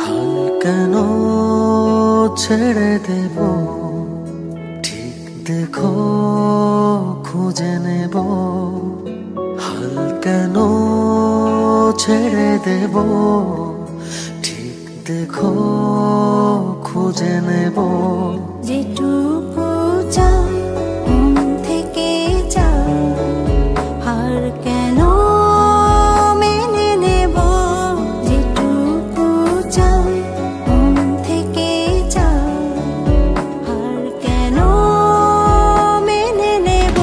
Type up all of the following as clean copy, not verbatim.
হাল কেন ছেড়ে দেব, ঠিক দেখো খুঁজে নেব। হাল কেন ছেড়ে দেব, ঠিক দেখো খুঁজে নেব। যেটুকু চাই মন থেকে চাই, হার কেন মেনে নেব। যেটুকু চাই মন থেকে চাই, হার কেন মেনে নেব।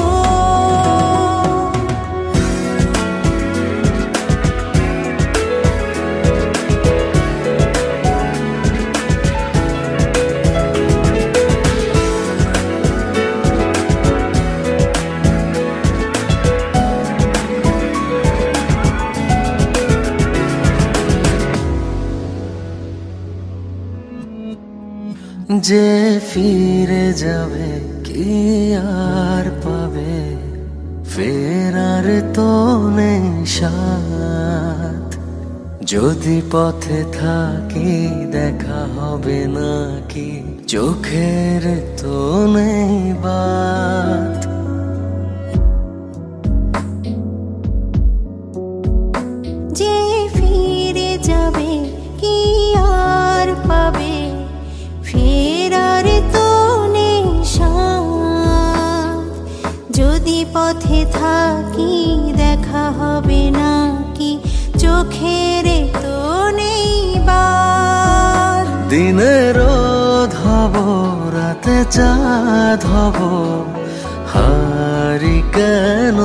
যে ফিরে যাবে কি আর পাবে, ফেরার তো নেই সাথ। যদি পথে থাকি দেখা হবে নাকি, চোখের তো নেই বাত। যে ফিরে যাবে কি আর পাবে, ফেরার তো নেই সাথ। যদি পথে থাকি দেখা হবে নাকি, চোখের তো নেই বাত। দিনের রোদ হব, রাতে চাঁদ হব, হারি কেন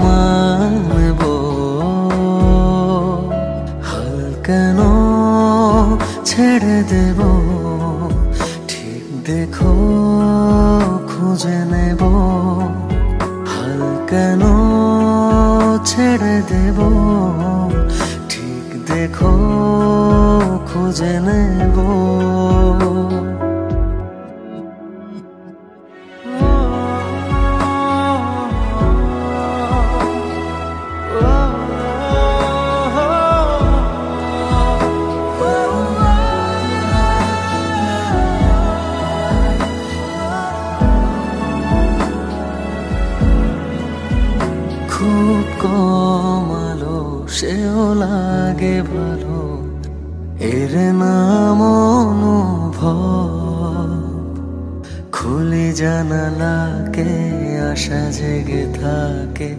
মানব। হাল কেন ছেড়ে দেব, ঠিক দেখো খুঁজে নেব। হাল কেন ছেড়ে দেব, ঠিক দেখো খুঁজে নেব। খুব কম আলো সেও লাগে ভালো, এর নাম অনুভব। খুলি জানালাকে আশা জেগে থাকে,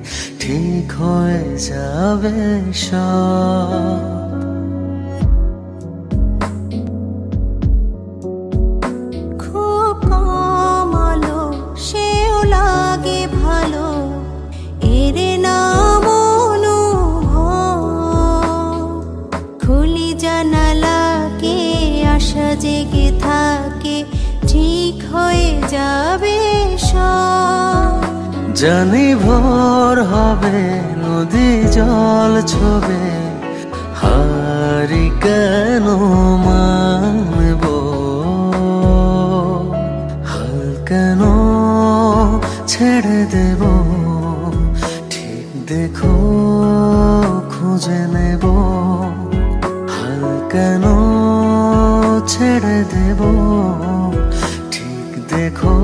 ঠিক হয়ে যাবে সব। খুব কম আলো সেও লাগে ভালো, এর নাম অনুভব। খুলি জানালাকে আশা জেগে থাকে, ঠিক হয়ে যাবে সব। জানি ভোর হবে, নদী জল ছোবে, হারি কেন মানব। হাল কেন ছেড়ে দেব, ঠিক দেখো খুঁজে নেব। হাল কেন ছেড়ে দেব, ঠিক দেখো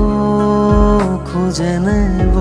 খুঁজে নেব।